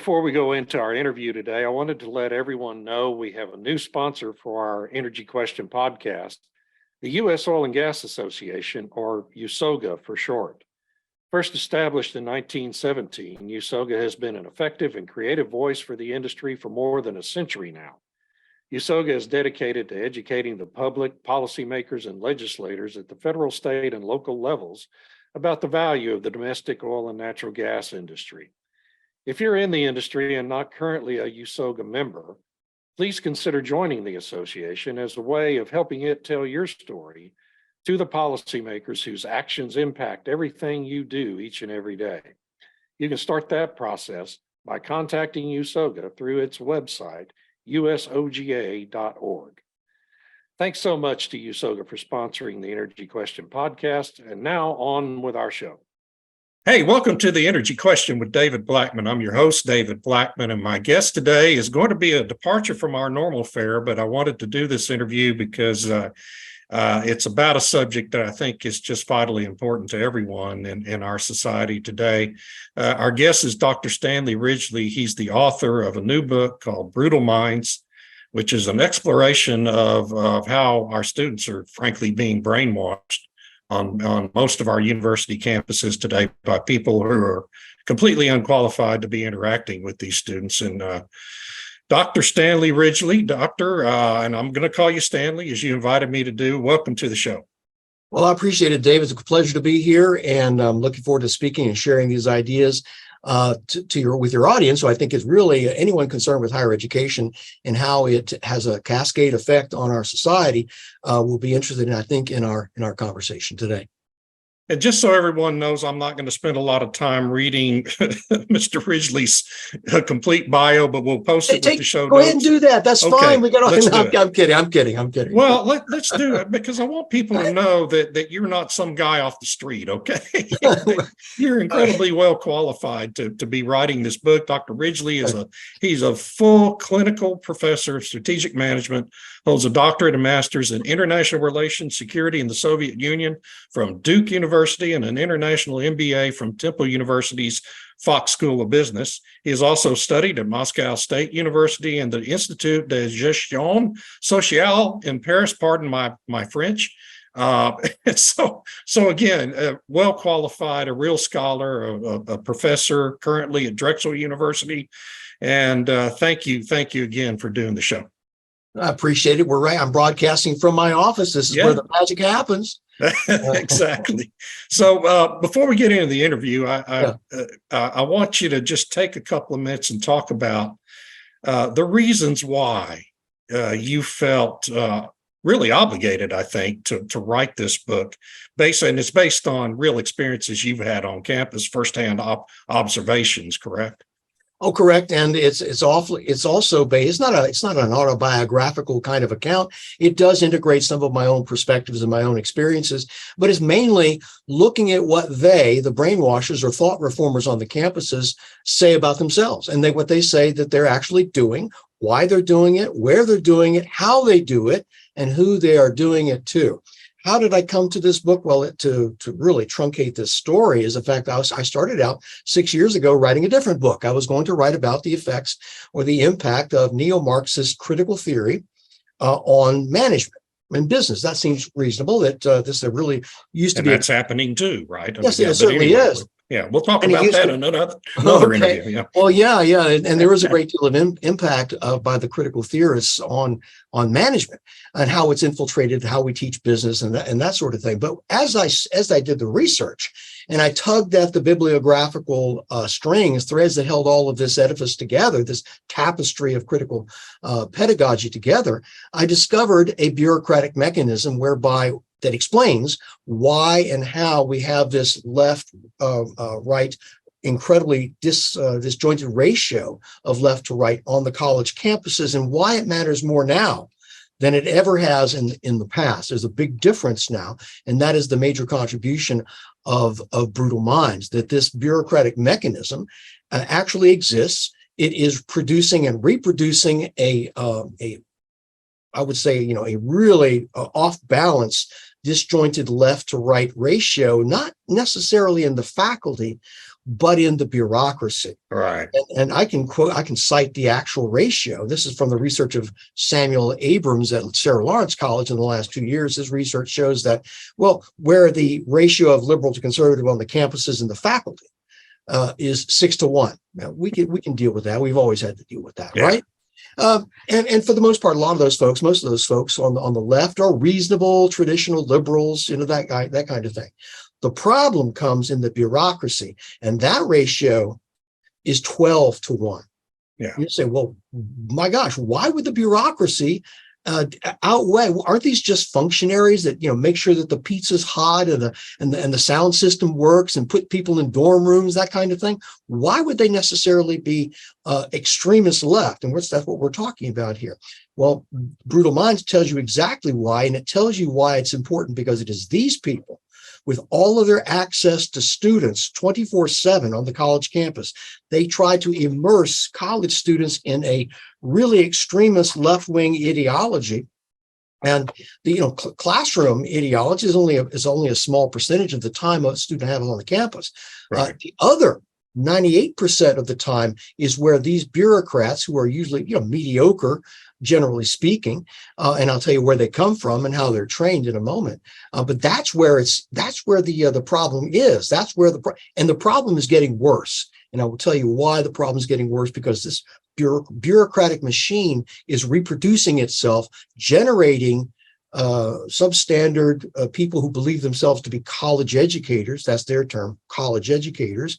Before we go into our interview today, I wanted to let everyone know we have a new sponsor for our Energy Question podcast, the U.S. Oil and Gas Association, or USOGA for short. First established in 1917, USOGA has been an effective and creative voice for the industry for more than a century now. USOGA is dedicated to educating the public, policymakers, and legislators at the federal, state, and local levels about the value of the domestic oil and natural gas industry. If you're in the industry and not currently a USOGA member, please consider joining the association as a way of helping it tell your story to the policymakers whose actions impact everything you do each and every day. You can start that process by contacting USOGA through its website, usoga.org. Thanks so much to USOGA for sponsoring the Energy Question podcast. And now on with our show. Hey, welcome to the Energy Question with David Blackmon. I'm your host, David Blackmon, and my guest today is going to be a departure from our normal fare, but I wanted to do this interview because it's about a subject that I think is just vitally important to everyone in our society today. Our guest is Dr. Stanley Ridgeley. He's the author of a new book called Brutal Minds, which is an exploration of how our students are frankly being brainwashed on most of our university campuses today by people who are completely unqualified to be interacting with these students. And Dr. Stanley Ridgeley, doctor, and I'm going to call you Stanley as you invited me to do. Welcome to the show. Well, I appreciate it, Dave. It's a pleasure to be here, and I'm looking forward to speaking and sharing these ideas with your audience. So I think it's really anyone concerned with higher education and how it has a cascade effect on our society will be interested in, I think, in our conversation today. And just so everyone knows, I'm not going to spend a lot of time reading Mr. Ridgeley's complete bio, but we'll post it with the show notes. Go ahead and do that. That's fine. We got. I'm kidding. Well, let's do it because I want people to know that you're not some guy off the street. Okay, you're incredibly well qualified to be writing this book. Dr. Ridgeley he's a full clinical professor of strategic management, holds a doctorate and master's in international relations, security in the Soviet Union from Duke University, and an international MBA from Temple University's Fox School of Business. He has also studied at Moscow State University and the Institut de Gestion Sociale in Paris. Pardon my French. So again, well qualified, a real scholar, a professor currently at Drexel University. And thank you again for doing the show. I appreciate it. We're right. I'm broadcasting from my office. This is where the magic happens. Exactly. So before we get into the interview, I want you to just take a couple of minutes and talk about the reasons why you felt really obligated, I think, to write this book. And it's based on real experiences you've had on campus, firsthand observations, correct? Oh, correct. And it's also based, it's not an autobiographical kind of account. It does integrate some of my own perspectives and my own experiences, but it's mainly looking at what the brainwashers or thought reformers on the campuses say about themselves. And what they say that they're actually doing, why they're doing it, where they're doing it, how they do it, and who they are doing it to. How did I come to this book? Well, to really truncate this story is the fact that I started out 6 years ago writing a different book. I was going to write about the effects or the impact of neo-Marxist critical theory on management and business. That seems reasonable. That this really used to be. That's happening too, right? Yes, it certainly is. Yeah, we'll talk about that in another interview. Yeah. Well, yeah, and there is a great deal of impact by the critical theorists on management and how it's infiltrated, how we teach business, and that sort of thing. But as I did the research and I tugged at the bibliographical threads that held all of this edifice together, this tapestry of critical pedagogy together, I discovered a bureaucratic mechanism that explains why and how we have this left-right incredibly disjointed ratio of left to right on the college campuses, and why it matters more now than it ever has in the past. There's a big difference now, and that is the major contribution of Brutal Minds, that this bureaucratic mechanism actually exists. It is producing and reproducing I would say, a really off balance, disjointed left to right ratio, not necessarily in the faculty, but in the bureaucracy. Right. And I can cite the actual ratio. This is from the research of Samuel Abrams at Sarah Lawrence College in the last 2 years. His research shows that, well, where the ratio of liberal to conservative on the campuses and the faculty is 6-1. Now, we can deal with that. We've always had to deal with that, right? And for the most part, most of those folks on the left are reasonable, traditional liberals, that kind of thing. The problem comes in the bureaucracy, and that ratio is 12-1. Yeah. You say, well, my gosh, why would the bureaucracy outweigh? Aren't these just functionaries that make sure that the pizza's hot and the sound system works and put people in dorm rooms, that kind of thing? Why would they necessarily be extremist left? And that's what we're talking about here. Well, Brutal Minds tells you exactly why, and it tells you why it's important, because it is these people, with all of their access to students 24/7 on the college campus, they try to immerse college students in a really extremist left-wing ideology. And the classroom ideology is only a small percentage of the time a student has on the campus. Right. The other 98% of the time is where these bureaucrats, who are usually mediocre, generally speaking, and I'll tell you where they come from and how they're trained in a moment. But that's where the problem is. That's where the problem is getting worse. And I will tell you why the problem is getting worse, because this bureaucratic machine is reproducing itself, generating substandard people who believe themselves to be college educators. That's their term, college educators,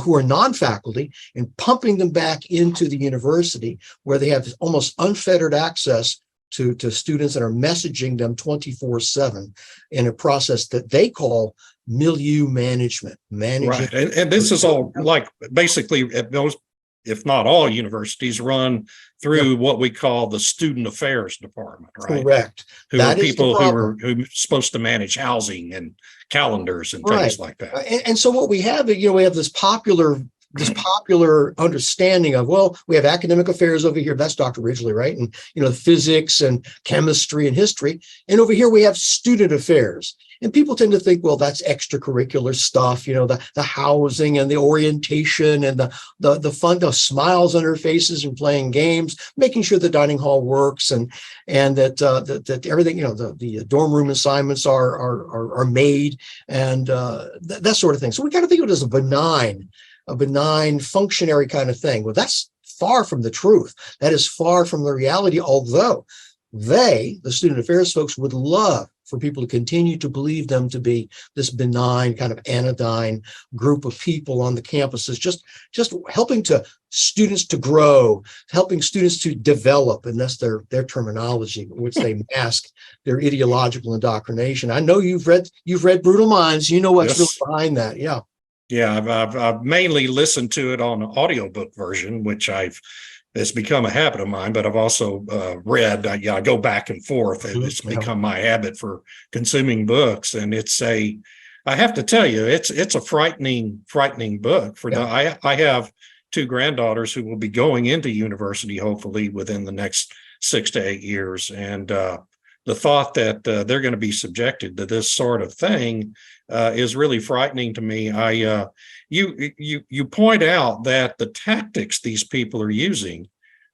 who are non-faculty, and pumping them back into the university, where they have almost unfettered access to students and are messaging them 24/7 in a process that they call milieu management. Right. And this is all like basically at most, if not all universities, run through what we call the student affairs department, right? Correct. Who are people who are supposed to manage housing and calendars and things like that. And so what we have, we have this popular understanding of, well, we have academic affairs over here. That's Dr. Ridgeley, right? And, physics and chemistry and history. And over here we have student affairs. And people tend to think, well, that's extracurricular stuff, the housing and the orientation and the fun, the smiles on their faces and playing games, making sure the dining hall works and that everything, the dorm room assignments are made and that sort of thing. So we kind of think of it as a benign functionary kind of thing. Well, that's far from the truth. That is far from the reality, although the student affairs folks, would love for people to continue to believe them to be this benign kind of anodyne group of people on the campuses, just helping students to grow, helping students to develop, and that's their terminology, which they mask their ideological indoctrination. I know you've read Brutal Minds. You know what's really behind that. Yeah. Yeah, I've mainly listened to it on an audiobook version, which it's become a habit of mine, but I've also read. I go back and forth, and it's become my habit for consuming books. And I have to tell you, it's a frightening book. I have 2 granddaughters who will be going into university, hopefully within the next 6 to 8 years. And the thought that they're going to be subjected to this sort of thing is really frightening to me. You point out that the tactics these people are using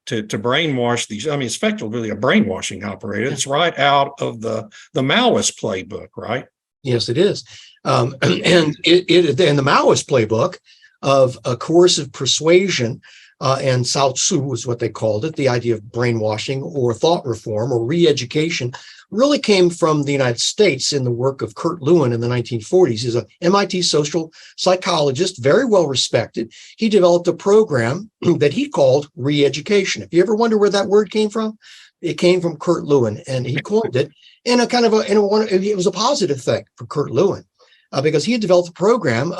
to brainwash these, it's effectively a brainwashing operator. It's right out of the Maoist Playbook, right? Yes, it is. And in the Maoist Playbook of coercive persuasion, and Sao Tzu was what they called it, the idea of brainwashing or thought reform or re-education, really came from the United States in the work of Kurt Lewin in the 1940s. He's an MIT social psychologist, very well respected. He developed a program that he called re-education. If you ever wonder where that word came from, it came from Kurt Lewin, and he coined it in it was a positive thing for Kurt Lewin. Because he had developed a program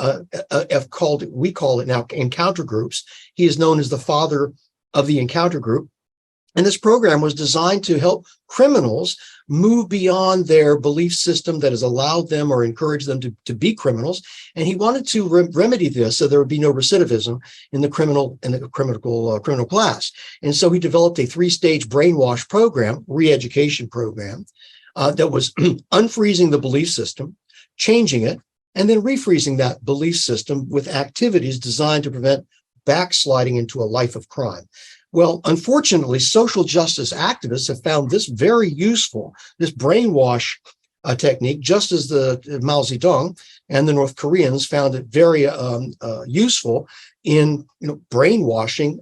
we call it now encounter groups. He is known as the father of the encounter group. And this program was designed to help criminals move beyond their belief system that has allowed them or encouraged them to be criminals. And he wanted to remedy this so there would be no recidivism in the criminal class. And so he developed a 3-stage brainwash program, re-education program, that was unfreezing the belief system, changing it, and then refreezing that belief system with activities designed to prevent backsliding into a life of crime. Well, unfortunately, social justice activists have found this very useful, this brainwash technique, just as the Mao Zedong and the North Koreans found it very useful in brainwashing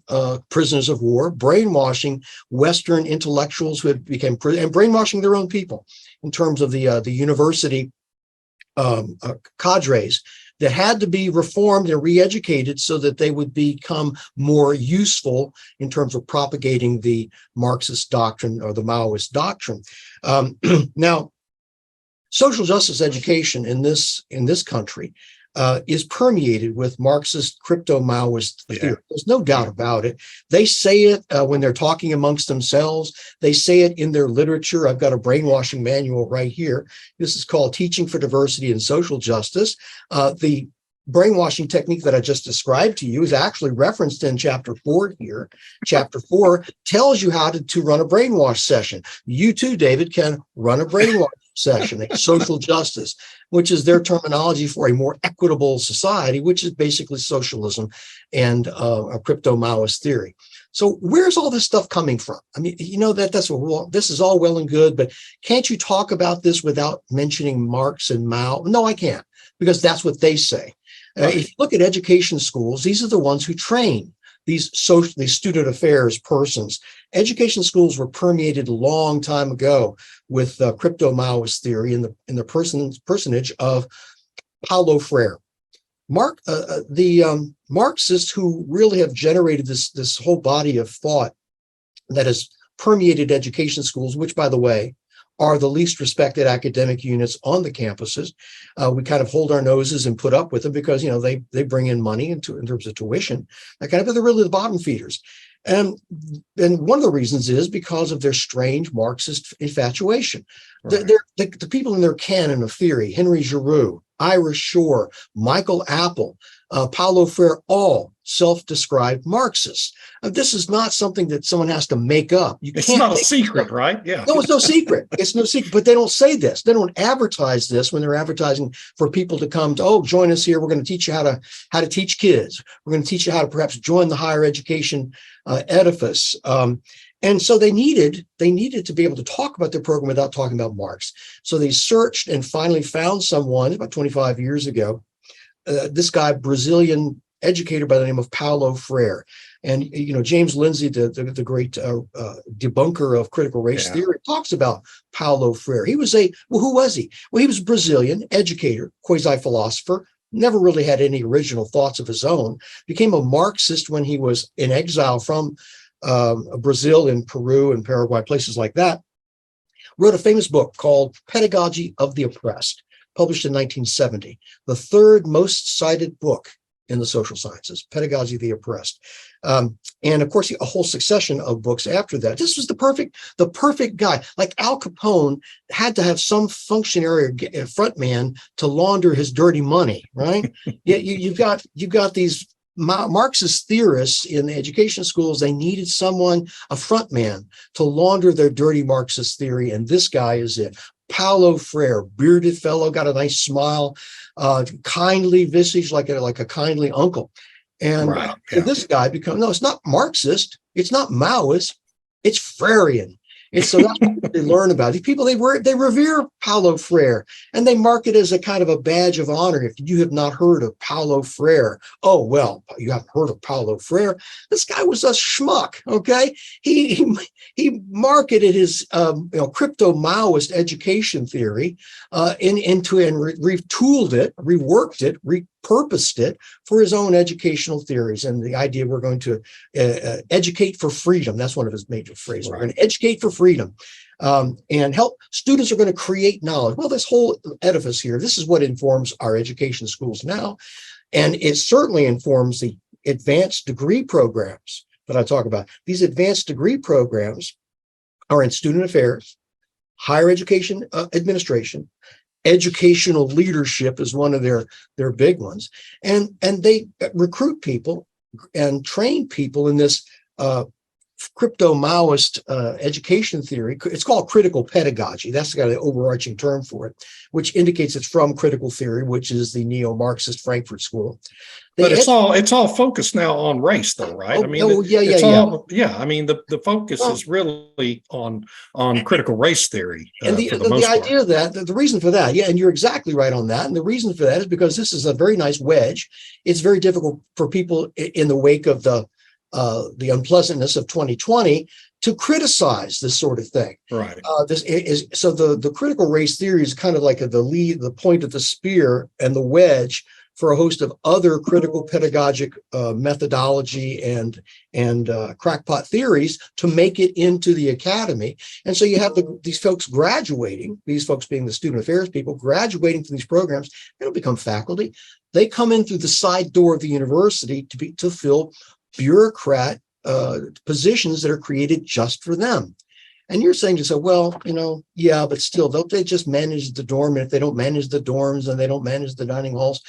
prisoners of war, brainwashing Western intellectuals who had become and brainwashing their own people in terms of the university cadres that had to be reformed and re-educated so that they would become more useful in terms of propagating the Marxist doctrine or the Maoist doctrine. Now, social justice education in this country is permeated with Marxist crypto-Maoist theory. There's no doubt about it. They say it when they're talking amongst themselves. They say it in their literature. I've got a brainwashing manual right here. This is called Teaching for Diversity and Social Justice. The brainwashing technique that I just described to you is actually referenced in chapter 4 here. Chapter 4 tells you how to run a brainwash session. You too, David, can run a brainwash session, a social justice, which is their terminology for a more equitable society, which is basically socialism and a crypto-Maoist theory. So where's all this stuff coming from? I mean, this is all well and good, but can't you talk about this without mentioning Marx and Mao? No, I can't, because that's what they say. If you look at education schools, these are the ones who train these student affairs persons. Education schools were permeated a long time ago with crypto-Maoist theory in the personage of Paolo Frier. The Marxists who really have generated this whole body of thought that has permeated education schools, which, by the way, are the least respected academic units on the campuses. We kind of hold our noses and put up with them because, they bring in money in terms of tuition, but they're really the bottom feeders. And one of the reasons is because of their strange Marxist infatuation. Right. The people in their canon of theory, Henry Giroux, Ira Shore, Michael Apple, Paolo Frier, all self-described Marxists. This is not something that someone has to make up. It's not a secret, right? Yeah. No, it's no secret. It's no secret. But they don't say this. They don't advertise this when they're advertising for people to come to, join us here. We're going to teach you how to teach kids. We're going to teach you how to perhaps join the higher education edifice. And so they needed to be able to talk about their program without talking about Marx. So they searched and finally found someone about 25 years ago, this guy, Brazilian educator by the name of Paolo Frier. And, James Lindsay, the great debunker of critical race theory, talks about Paolo Frier. Who was he? Well, he was a Brazilian educator, quasi-philosopher, never really had any original thoughts of his own, became a Marxist when he was in exile from Brazil and Peru and Paraguay, places like that, wrote a famous book called Pedagogy of the Oppressed, published in 1970, the third most cited book in the social sciences, Pedagogy of the Oppressed. And of course, a whole succession of books after that. This was the perfect guy. Like Al Capone had to have some functionary or front man to launder his dirty money, right? You've got these Marxist theorists in the education schools. They needed a front man to launder their dirty Marxist theory. And this guy is it. Paolo Frier, bearded fellow, got a nice smile, kindly visage, like a kindly uncle. And this guy it's not Marxist, it's not Maoist, it's Freirean. And so that's what they learn about. These people, they revere Paolo Frier, and they mark it as a kind of a badge of honor. If you have not heard of Paolo Frier, oh, well, you haven't heard of Paolo Frier. This guy was a schmuck, okay? He marketed his crypto-Maoist education theory into and retooled it, reworked it, repurposed it for his own educational theories. And the idea we're going to educate for freedom. That's one of his major phrases. Right. We're going to educate for freedom and help students are going to create knowledge. Well, this whole edifice here, this is what informs our education schools now. And it certainly informs the advanced degree programs that I talk about. These advanced degree programs are in student affairs, higher education administration, educational leadership is one of their big ones. And they recruit people and train people in this crypto Maoist education theory. It's called critical pedagogy. That's got an overarching term for it, which indicates it's from critical theory, which is the neo-Marxist Frankfurt School. But it's all focused now on race, though, right? I mean, I mean, the focus is really on critical race theory. And the idea of that, the reason for that, and you're exactly right on that. And the reason for that is because this is a very nice wedge. It's very difficult for people in the wake of the unpleasantness of 2020 to criticize this sort of thing. Right. This is so the critical race theory is kind of like the point of the spear and the wedge for a host of other critical pedagogic methodology and crackpot theories to make it into the academy. And so you have these folks graduating, these folks being the student affairs people graduating from these programs. They don't become faculty. They come in through the side door of the university to fill bureaucrat positions that are created just for them. And you're saying to yourself, well, yeah, but still, don't they just manage the dorm? And if they don't manage the dorms and they don't manage the dining halls,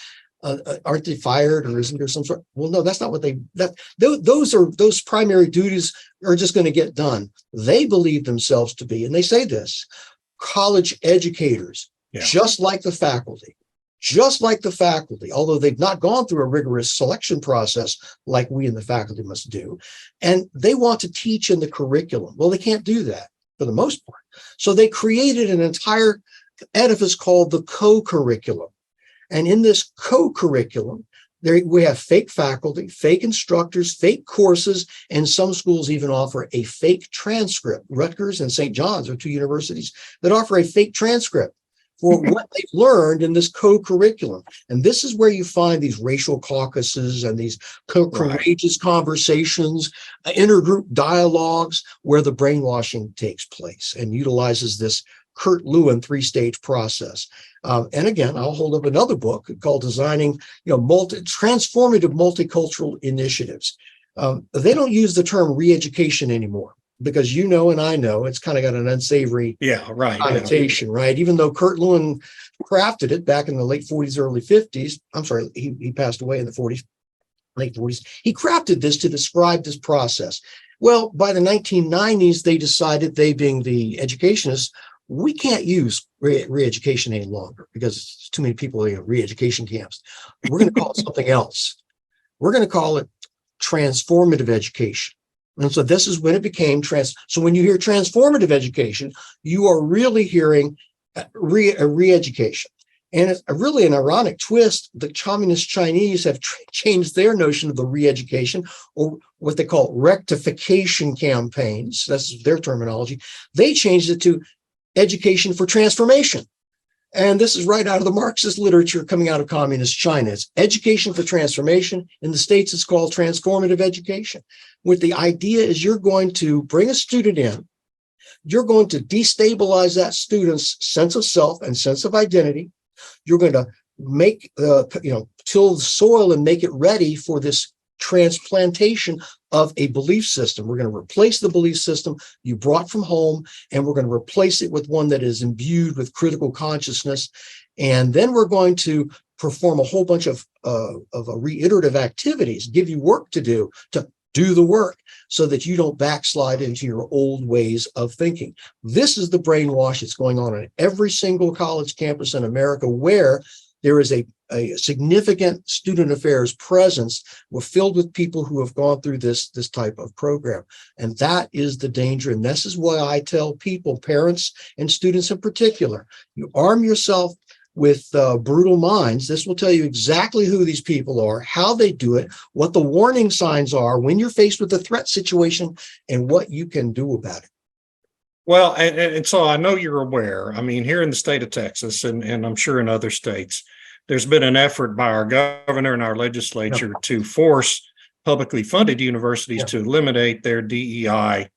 aren't they fired, or isn't there some sort? Well, no, that's not what those primary duties are just going to get done. They believe themselves to be, and they say this, college educators, just like the faculty. Just like the faculty, although they've not gone through a rigorous selection process like we in the faculty must do. And they want to teach in the curriculum. Well, they can't do that for the most part. So they created an entire edifice called the co-curriculum. And in this co-curriculum, we have fake faculty, fake instructors, fake courses, and some schools even offer a fake transcript. Rutgers and St. John's are two universities that offer a fake transcript for what they've learned in this co-curriculum. And this is where you find these racial caucuses and these courageous conversations, intergroup dialogues, where the brainwashing takes place and utilizes this Kurt Lewin 3-stage process. And again, I'll hold up another book called Designing Transformative Multicultural Initiatives. They don't use the term re-education anymore, because and I know it's kind of got an unsavory connotation, right? Even though Kurt Lewin crafted it back in the late 40s, early 50s. I'm sorry, he passed away in the 40s, late 40s. He crafted this to describe this process. Well, by the 1990s, they decided, they being the educationists, we can't use re-education any longer because it's too many people in re-education camps. We're going to call it something else. We're going to call it transformative education. And so this is when it became so when you hear transformative education, you are really hearing re-education. And it's really an ironic twist. The communist Chinese have changed their notion of the re-education, or what they call rectification campaigns. That's their terminology. They changed it to education for transformation. And this is right out of the Marxist literature coming out of communist China. It's education for transformation. In the States, it's called transformative education, where the idea is you're going to bring a student in, you're going to destabilize that student's sense of self and sense of identity. You're going to make, till the soil and make it ready for this transplantation of a belief system. We're going to replace the belief system you brought from home, and we're going to replace it with one that is imbued with critical consciousness. And then we're going to perform a whole bunch of reiterative activities, give you work to do the work, so that you don't backslide into your old ways of thinking. This is the brainwash that's going on every single college campus in America, where there is a significant student affairs presence. We're filled with people who have gone through this type of program. And that is the danger. And this is why I tell people, parents and students in particular, you arm yourself with brutal minds. This will tell you exactly who these people are, how they do it, what the warning signs are when you're faced with a threat situation, and what you can do about it. Well, and so I know you're aware, I mean, here in the state of Texas, and I'm sure in other states, there's been an effort by our governor and our legislature to force publicly funded universities to eliminate their DEI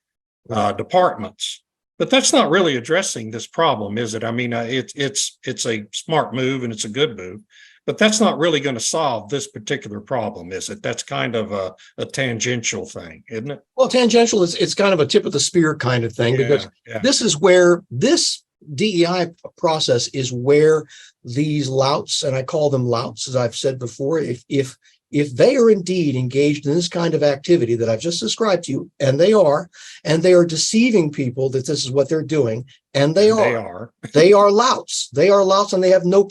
departments. But that's not really addressing this problem, is it? I mean, it's a smart move and it's a good move, but that's not really going to solve this particular problem, is it? That's kind of a tangential thing, isn't it? Well, tangential it's kind of a tip of the spear kind of thing, because this is where this DEI process is where these louts, and I call them louts, as I've said before, if if they are indeed engaged in this kind of activity that I've just described to you, and they are deceiving people that this is what they're doing, and they are louts. They are louts, and they have no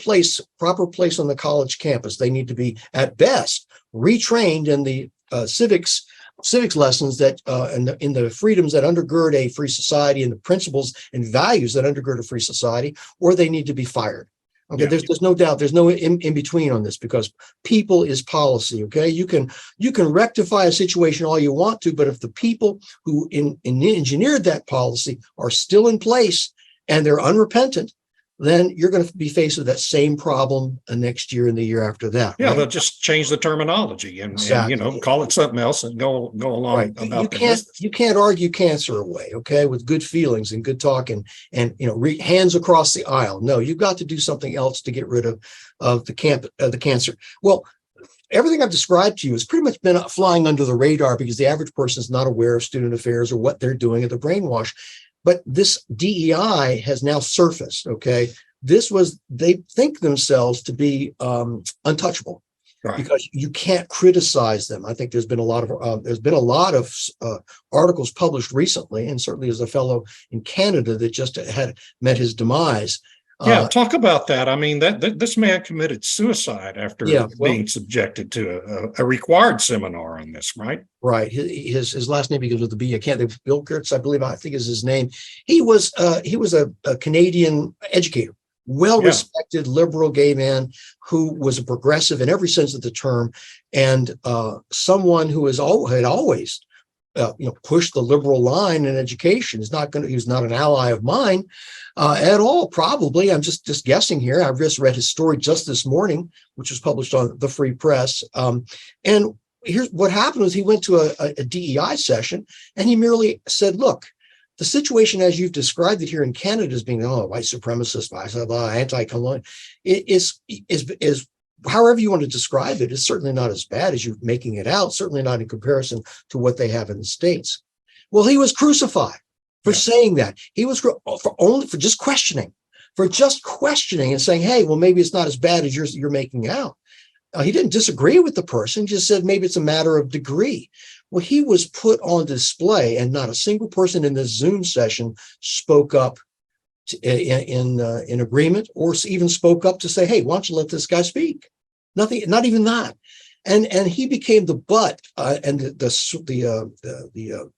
proper place on the college campus. They need to be, at best, retrained in the civics lessons that in the freedoms that undergird a free society and the principles and values that undergird a free society, or they need to be fired. Okay, there's no doubt. There's no in between on this, because people is policy. Okay, you can rectify a situation all you want to, but if the people who engineered that policy are still in place and they're unrepentant, then you're going to be faced with that same problem next year and the year after that. Yeah, right? they'll just change the terminology and call it something else and go along. Right. You can't argue cancer away, okay, with good feelings and good talk and hands across the aisle. No, you've got to do something else to get rid of the cancer. Well, everything I've described to you has pretty much been flying under the radar because the average person is not aware of student affairs or what they're doing at the brainwash. But this DEI has now surfaced, okay? They think themselves to be untouchable, right, because you can't criticize them. I think there's been a lot of articles published recently, and certainly as a fellow in Canada that just had met his demise. Yeah, talk about that. I mean, this man committed suicide after being subjected to a required seminar on this, right? Right. His last name begins with a B. I can't think. Bill Kurtz, I think is his name. He was a Canadian educator, well-respected liberal gay man who was a progressive in every sense of the term, and someone who had always pushed the liberal line in education. He was not an ally of mine at all, probably. I'm just guessing here. I've just read his story just this morning, which was published on the Free Press. And here's what happened was he went to a DEI session, and he merely said, look, the situation as you've described it here in Canada as being, white supremacist, anti-colonial, is however you want to describe it, is certainly not as bad as you're making it out, certainly not in comparison to what they have in the States. Well, he was crucified for saying that. He was for just questioning and saying, hey, well, maybe it's not as bad as you're making it out. He didn't disagree with the person, just said maybe it's a matter of degree. Well, he was put on display, and not a single person in this Zoom session spoke up in agreement, or even spoke up to say, hey, why don't you let this guy speak? Nothing, not even that. And he became the butt and the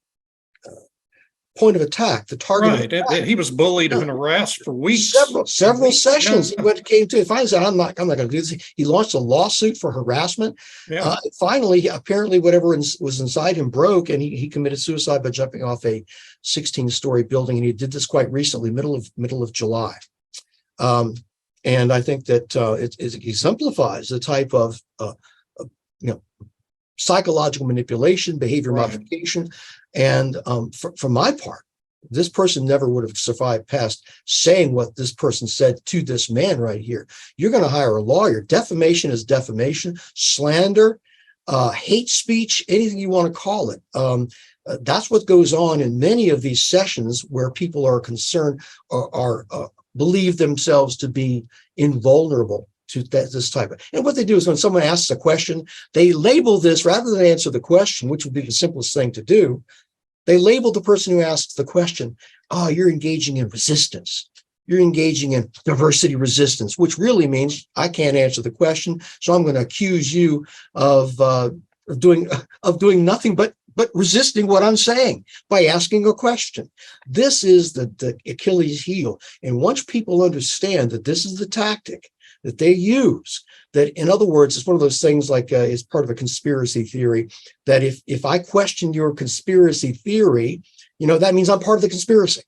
point of attack, the target. Right. He was bullied and harassed for weeks. Several sessions. He came to. Finally said, I'm not going to do this. He launched a lawsuit for harassment. Yeah. Finally, apparently, whatever was inside him broke, and he committed suicide by jumping off a 16-story building. And he did this quite recently, middle of July. And I think that it exemplifies the type of psychological manipulation, behavior modification. And for my part, this person never would have survived past saying what this person said to this man right here. You're going to hire a lawyer. Defamation is defamation, slander, hate speech, anything you want to call it. That's what goes on in many of these sessions where people are concerned or believe themselves to be invulnerable to this type of. And what they do is when someone asks a question, they label this rather than answer the question, which would be the simplest thing to do. They label the person who asks the question, you're engaging in resistance. You're engaging in diversity resistance, which really means I can't answer the question. So I'm going to accuse you of doing nothing but resisting what I'm saying by asking a question. This is the Achilles heel. And once people understand that this is the tactic that they use, that in other words, it's one of those things like it's part of a conspiracy theory, that if I question your conspiracy theory, that means I'm part of the conspiracy.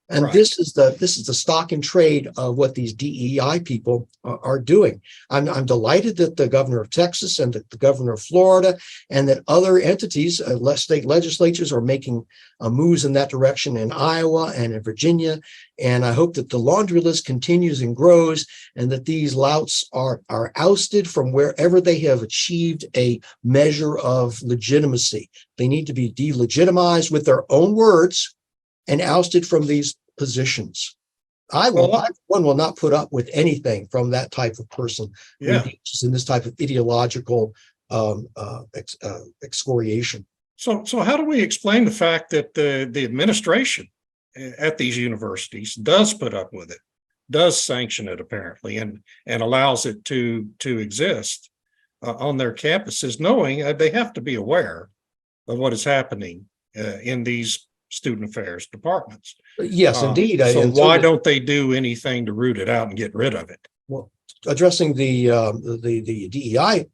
And right. This is the stock and trade of what these DEI people are doing. I'm delighted that the governor of Texas and the governor of Florida and that other entities, state legislatures, are making moves in that direction in Iowa and in Virginia. And I hope that the laundry list continues and grows, and that these louts are ousted from wherever they have achieved a measure of legitimacy. They need to be delegitimized with their own words and ousted from these positions. One will not put up with anything from that type of person who engages in this type of ideological excoriation. So how do we explain the fact that the administration at these universities does put up with it, does sanction it apparently, and allows it to exist on their campuses, knowing they have to be aware of what is happening in these student affairs departments? Yes, indeed. So why don't they do anything to root it out and get rid of it? Well, addressing the DEI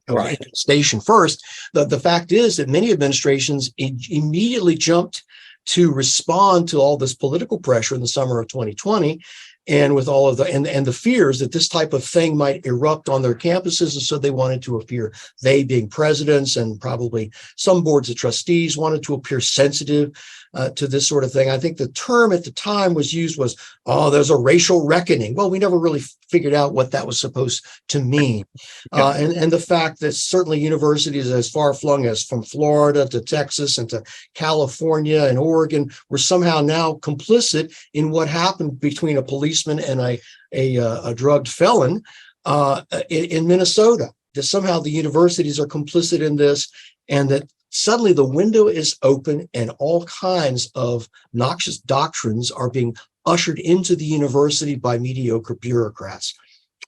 Right. station first, the fact is that many administrations immediately jumped to respond to all this political pressure in the summer of 2020, and with all of the and the fears that this type of thing might erupt on their campuses. And so they wanted to appear, they being presidents and probably some boards of trustees, wanted to appear sensitive to this sort of thing. I think the term at the time was used was, oh, there's a racial reckoning. Well, we never really figured out what that was supposed to mean. And the fact that certainly universities as far flung as from Florida to Texas and to California and Oregon were somehow now complicit in what happened between a policeman and a drugged felon in Minnesota. That somehow the universities are complicit in this, and that suddenly the window is open and all kinds of noxious doctrines are being ushered into the university by mediocre bureaucrats.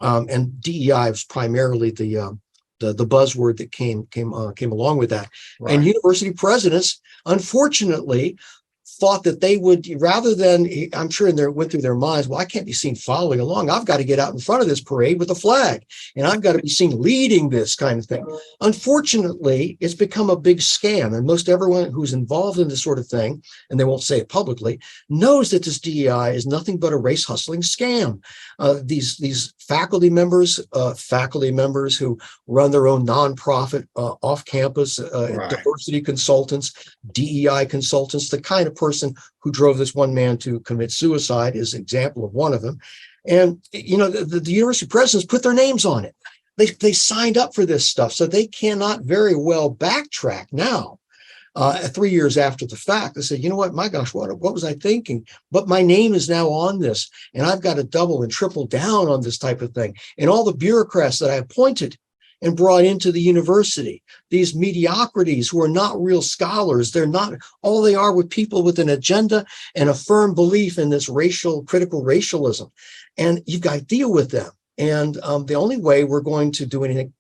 And DEI was primarily the buzzword that came along with that. Right. And university presidents, unfortunately, thought that they would, rather than, I'm sure went through their minds, well, I can't be seen following along. I've got to get out in front of this parade with a flag, and I've got to be seen leading this kind of thing. Unfortunately, it's become a big scam, and most everyone who's involved in this sort of thing, and they won't say it publicly, knows that this DEI is nothing but a race hustling scam. These faculty members who run their own nonprofit off-campus Right. diversity consultants, DEI consultants, the kind of person who drove this one man to commit suicide is an example of one of them. And, you know, the university presidents put their names on it. They signed up for this stuff, so they cannot very well backtrack now. 3 years after the fact, they said, you know what, my gosh, what was I thinking? But my name is now on this, and I've got to double and triple down on this type of thing. And all the bureaucrats that I appointed and brought into the university, these mediocrities who are not real scholars, they're not, all they are with people with an agenda and a firm belief in this critical racialism. And you've got to deal with them. And the only way we're going to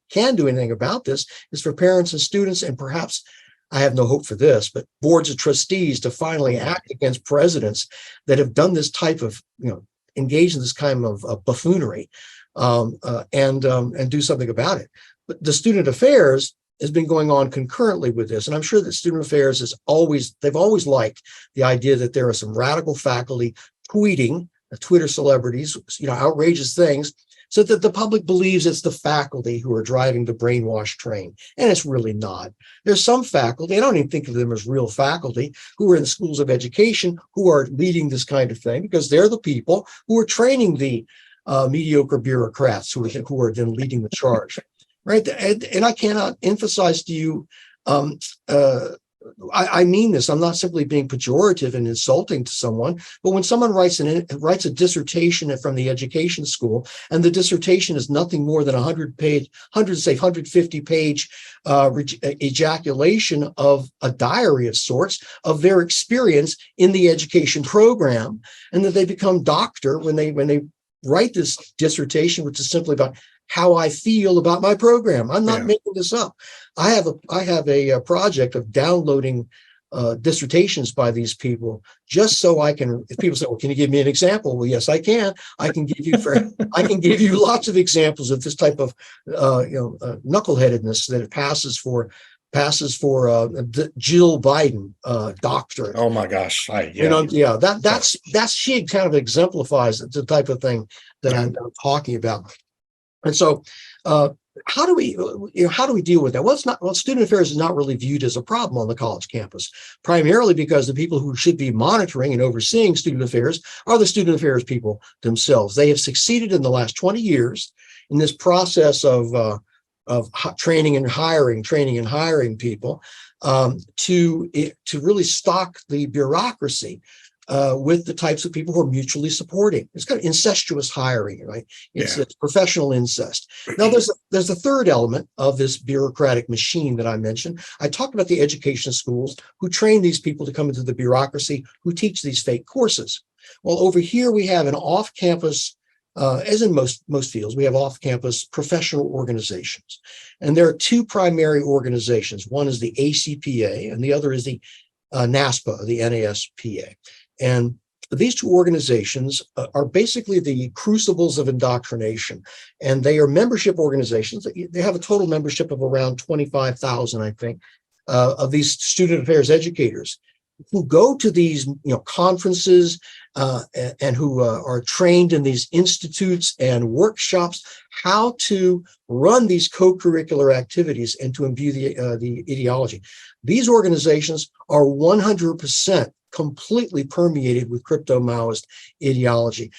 can do anything about this is for parents and students, and perhaps, I have no hope for this, but boards of trustees to finally act against presidents that have done this type of, engaged in this kind of buffoonery, and do something about it. But the student affairs has been going on concurrently with this. And I'm sure that student affairs they've always liked the idea that there are some radical faculty tweeting, Twitter celebrities, outrageous things, so that the public believes it's the faculty who are driving the brainwash train. And it's really not. There's some faculty, I don't even think of them as real faculty, who are in the schools of education who are leading this kind of thing, because they're the people who are training the mediocre bureaucrats who are then leading the charge. Right. And I cannot emphasize to you, I mean this, I'm not simply being pejorative and insulting to someone, but when someone writes a dissertation from the education school, and the dissertation is nothing more than 150-page ejaculation of a diary of sorts of their experience in the education program, and that they become doctor when they write this dissertation, which is simply about how I feel about my program. I'm not making this up. I have a project of downloading dissertations by these people, just so I can. If people say, "Well, can you give me an example?" Well, yes, I can. I can give you lots of examples of this type of knuckleheadedness that it passes for Jill Biden doctorate. Oh my gosh! She kind of exemplifies the type of thing that I'm talking about. And so, how do we deal with that? Well, student affairs is not really viewed as a problem on the college campus, primarily because the people who should be monitoring and overseeing student affairs are the student affairs people themselves. They have succeeded in the last 20 years in this process of training and hiring people to really stock the bureaucracy with the types of people who are mutually supporting. It's kind of incestuous hiring, right? It's professional incest. Now, there's a third element of this bureaucratic machine that I mentioned. I talked about the education schools who train these people to come into the bureaucracy, who teach these fake courses. Well, over here we have an off-campus, as in most fields, we have off-campus professional organizations. And there are two primary organizations. One is the ACPA, and the other is the NASPA, the NASPA. And these two organizations are basically the crucibles of indoctrination, and they are membership organizations. They have a total membership of around 25,000, I think, of these student affairs educators who go to these conferences and who are trained in these institutes and workshops how to run these co-curricular activities and to imbue the ideology. These organizations are 100% completely permeated with crypto-Maoist ideology.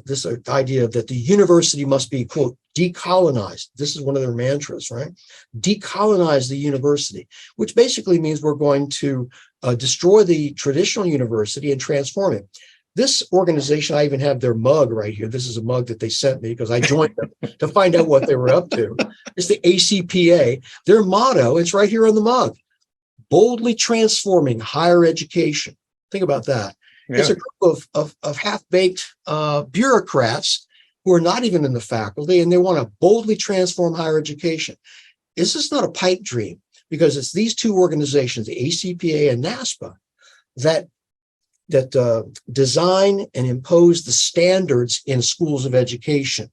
This idea that the university must be, quote, decolonized. This is one of their mantras, right? Decolonize the university, which basically means we're going to destroy the traditional university and transform it. This organization, I even have their mug right here. This is a mug that they sent me because I joined them to find out what they were up to. It's the ACPA. Their motto, it's right here on the mug: boldly transforming higher education. Think about that. Yeah. It's a group of half-baked bureaucrats who are not even in the faculty, and they want to boldly transform higher education. This is not a pipe dream, because it's these two organizations, the ACPA and NASPA, that design and impose the standards in schools of education,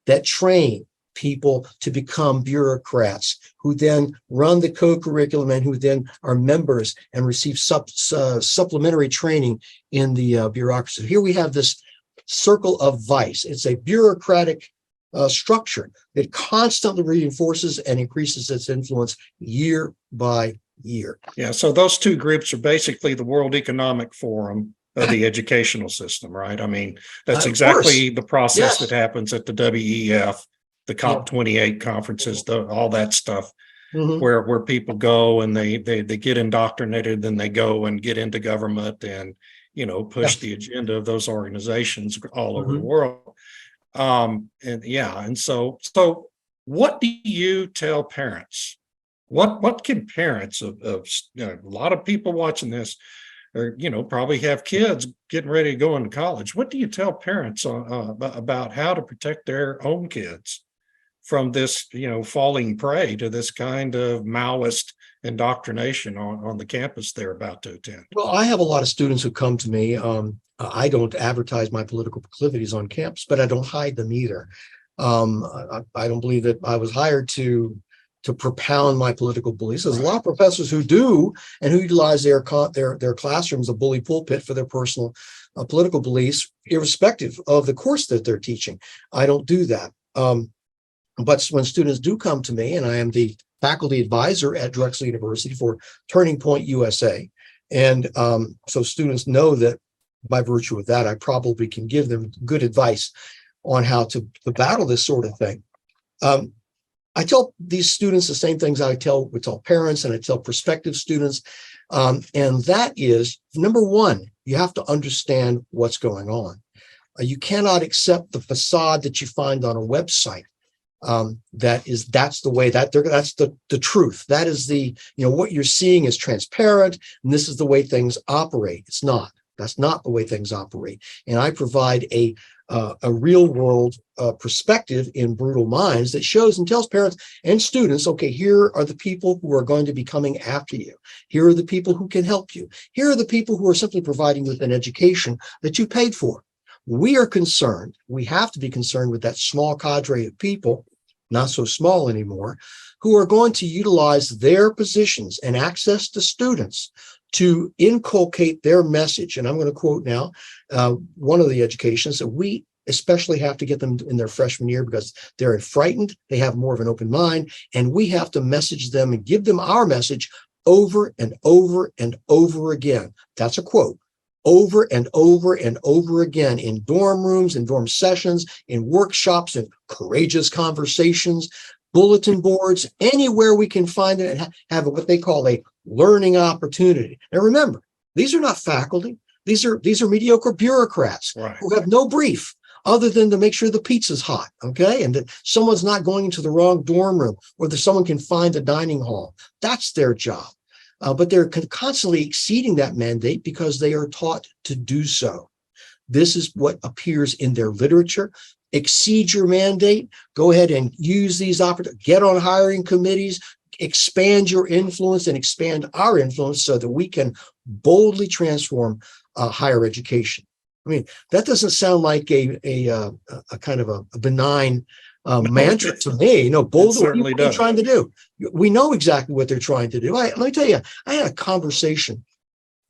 that train people to become bureaucrats, who then run the co-curriculum and who then are members and receive supplementary training in the bureaucracy. Here we have this circle of vice. It's a bureaucratic structure that constantly reinforces and increases its influence year by year. Yeah, so those two groups are basically the World Economic Forum of the educational system, right? I mean, that's exactly the process that happens at the WEF, the COP28 conferences, all that stuff, where people go and they get indoctrinated, then they go and get into government and push the agenda of those organizations all over the world. And so what do you tell parents? What can parents of a lot of people watching this, or probably have kids getting ready to go into college? What do you tell parents about how to protect their own kids from this, falling prey to this kind of Maoist indoctrination on the campus they're about to attend? Well, I have a lot of students who come to me. I don't advertise my political proclivities on campus, but I don't hide them either. I don't believe that I was hired to propound my political beliefs. There's a lot of professors who do, and who utilize their classrooms, a bully pulpit, for their personal political beliefs, irrespective of the course that they're teaching. I don't do that. But when students do come to me, and I am the faculty advisor at Drexel University for Turning Point USA, and so students know that by virtue of that, I probably can give them good advice on how to battle this sort of thing. I tell these students the same things I tell parents, and I tell prospective students, and that is, number one, you have to understand what's going on. You cannot accept the facade that you find on a website. That's the truth. That is what you're seeing is transparent, and this is the way things operate. It's not. That's not the way things operate. And I provide a real world perspective in Brutal Minds that shows and tells parents and students, okay, here are the people who are going to be coming after you. Here are the people who can help you. Here are the people who are simply providing you with an education that you paid for. We are concerned. We have to be concerned with that small cadre of people, not so small anymore, who are going to utilize their positions and access to students to inculcate their message. And I'm going to quote now one of the educations that we especially have to get them in their freshman year, because they're frightened, they have more of an open mind, and we have to message them and give them our message over and over and over again. That's a quote. Over and over and over again, in dorm rooms, in dorm sessions, in workshops, in courageous conversations, bulletin boards, anywhere we can find it and have what they call a learning opportunity. Now remember, these are not faculty. These are mediocre bureaucrats who have no brief other than to make sure the pizza's hot, okay? And that someone's not going into the wrong dorm room, or that someone can find the dining hall. That's their job. But they're constantly exceeding that mandate because they are taught to do so. This is what appears in their literature. Exceed your mandate. Go ahead and use these opportunities. Get on hiring committees. Expand your influence and expand our influence so that we can boldly transform higher education. I mean, that doesn't sound like a kind of a benign mantra to me. No, boldly, what are you trying to do? We know exactly what they're trying to do. Let me tell you, I had a conversation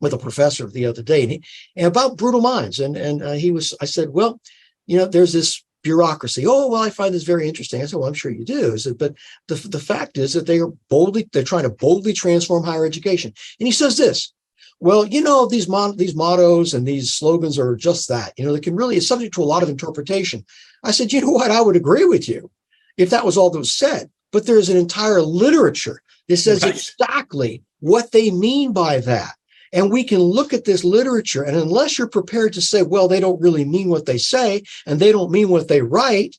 with a professor the other day and about brutal minds. And I said, well, there's this bureaucracy. Oh, well, I find this very interesting. I said, well, I'm sure you do. I said, but the fact is that they're trying to boldly transform higher education. And he says this, well, these mottos and these slogans are just that, they can really, it's subject to a lot of interpretation. I said, you know what? I would agree with you if that was all that was said, but there's an entire literature that says exactly what they mean by that. And we can look at this literature, and unless you're prepared to say, well, they don't really mean what they say, and they don't mean what they write,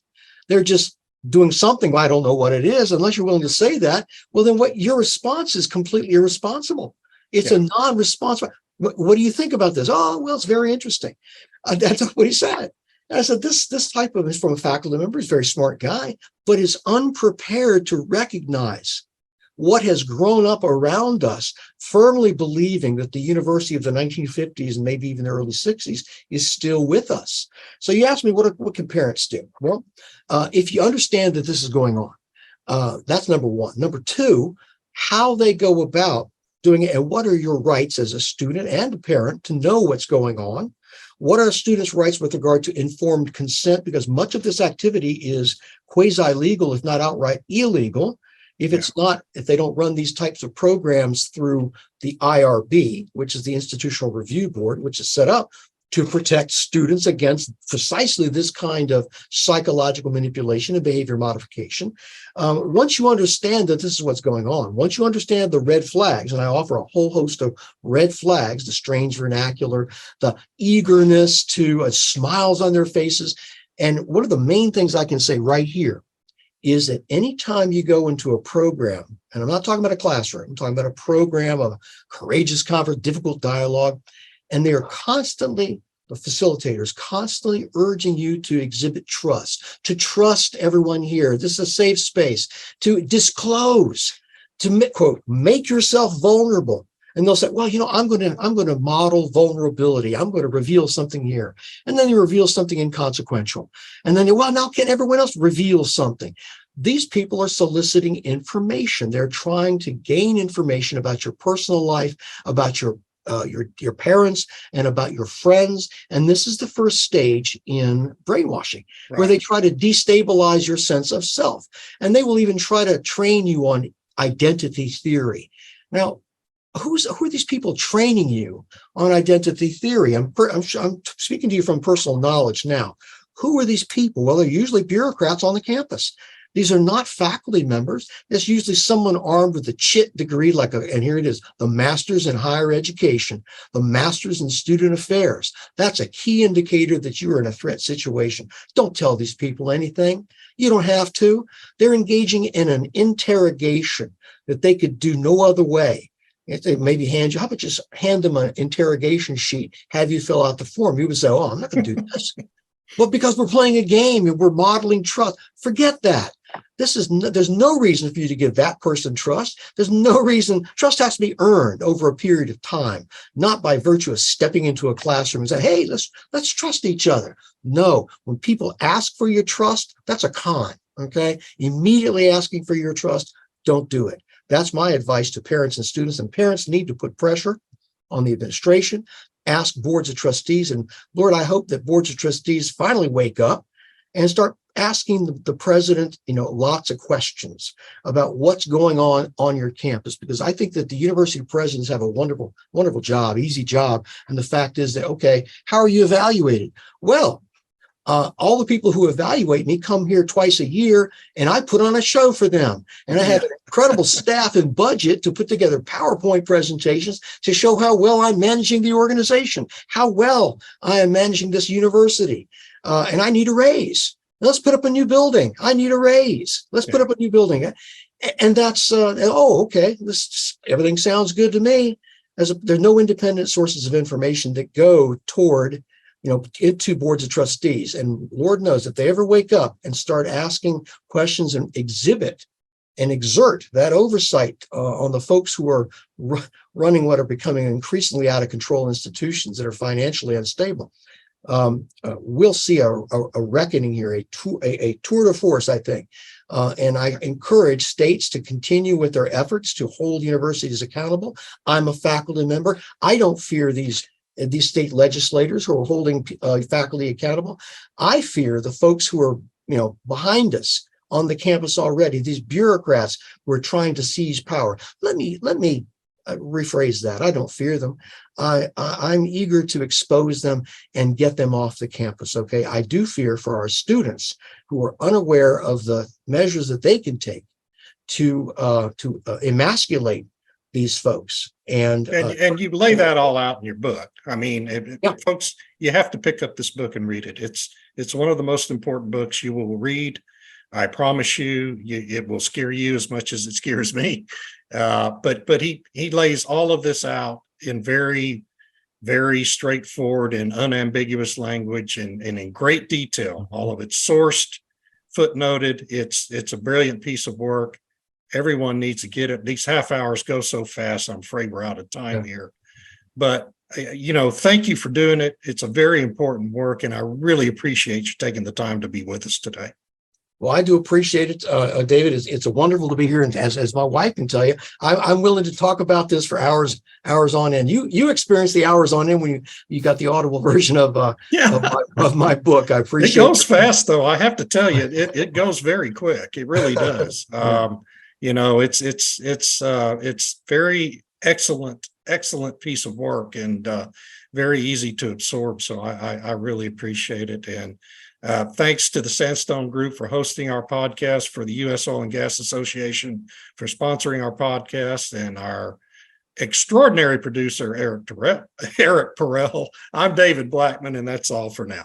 they're just doing something, I don't know what it is, unless you're willing to say that, well, then what your response is completely irresponsible. It's a non-responsible. What do you think about this? Oh, well, it's very interesting. That's what he said. And I said, this type of is from a faculty member. He's a very smart guy, but is unprepared to recognize what has grown up around us, firmly believing that the university of the 1950s and maybe even the early 60s is still with us. So you asked me, what can parents do? Well, if you understand that this is going on, that's number one. Number two, how they go about doing it, and what are your rights as a student and a parent to know what's going on? What are students' rights with regard to informed consent? Because much of this activity is quasi-legal, if not outright illegal. If they don't run these types of programs through the IRB, which is the Institutional Review Board, which is set up to protect students against precisely this kind of psychological manipulation and behavior modification. Once you understand that this is what's going on, once you understand the red flags, and I offer a whole host of red flags, the strange vernacular, the eagerness to smiles on their faces. And one of the main things I can say right here is that anytime you go into a program, and I'm not talking about a classroom, I'm talking about a program of courageous conference, difficult dialogue, and they're constantly, the facilitators constantly urging you to exhibit trust, to trust everyone here. This is a safe space, to disclose, to quote, make yourself vulnerable. And they'll say, well, I'm going to model vulnerability. I'm going to reveal something here. And then they reveal something inconsequential. And then now can everyone else reveal something? These people are soliciting information. They're trying to gain information about your personal life, about your parents, and about your friends. And this is the first stage in brainwashing, where they try to destabilize your sense of self. And they will even try to train you on identity theory. Now, who are these people training you on identity theory? I'm speaking to you from personal knowledge now. Who are these people? Well, they're usually bureaucrats on the campus. These are not faculty members. It's usually someone armed with a CHIT degree, and here it is, the Master's in Higher Education, the Master's in Student Affairs. That's a key indicator that you are in a threat situation. Don't tell these people anything. You don't have to. They're engaging in an interrogation that they could do no other way. If they maybe how about just hand them an interrogation sheet, have you fill out the form? You would say, oh, I'm not going to do this. But because we're playing a game and we're modeling trust, forget that. There's no reason for you to give that person trust. There's no reason. Trust has to be earned over a period of time, not by virtue of stepping into a classroom and say, hey, let's trust each other. No, when people ask for your trust, that's a con. Okay. Immediately asking for your trust, don't do it. That's my advice to parents and students. And parents need to put pressure on the administration, ask boards of trustees. And Lord, I hope that boards of trustees finally wake up and start asking the president, lots of questions about what's going on your campus, because I think that the university presidents have a wonderful, wonderful job, easy job. And the fact is that, okay, how are you evaluated? Well, all the people who evaluate me come here twice a year, and I put on a show for them. And I have an incredible staff and budget to put together PowerPoint presentations to show how well I'm managing the organization, how well I am managing this university. And I need a raise. Let's put up a new building. I need a raise. Let's put up a new building. And that's, okay, everything sounds good to me. There's no independent sources of information that go toward, into boards of trustees. And Lord knows if they ever wake up and start asking questions and exhibit and exert that oversight on the folks who are running what are becoming increasingly out of control institutions that are financially unstable, we'll see a reckoning here, a tour de force, I think. And I encourage states to continue with their efforts to hold universities accountable. I'm a faculty member. I don't fear these state legislators who are holding faculty accountable. I fear the folks who are, behind us on the campus already, these bureaucrats who are trying to seize power. Let me rephrase that. I don't fear them. I'm eager to expose them and get them off the campus. Okay. I do fear for our students who are unaware of the measures that they can take to emasculate these folks. And you lay that all out in your book. I mean, folks, you have to pick up this book and read it. It's one of the most important books you will read. I promise you, it will scare you as much as it scares me. But he lays all of this out in very, very straightforward and unambiguous language and in great detail. All of it's sourced, footnoted. It's a brilliant piece of work. Everyone needs to get it. These half hours go so fast. I'm afraid we're out of time here. But, thank you for doing it. It's a very important work, and I really appreciate you taking the time to be with us today. Well, I do appreciate it, David. It's wonderful to be here, and as my wife can tell you, I'm willing to talk about this for hours on end. You experienced the hours on end when you got the audible version of my book. I appreciate it. Goes fast, though. I have to tell you, it goes very quick. It really does. It's very excellent piece of work and very easy to absorb. So I really appreciate it. And thanks to the Sandstone Group for hosting our podcast, for the U.S. Oil and Gas Association for sponsoring our podcast, and our extraordinary producer, Eric Perel. I'm David Blackmon, and that's all for now.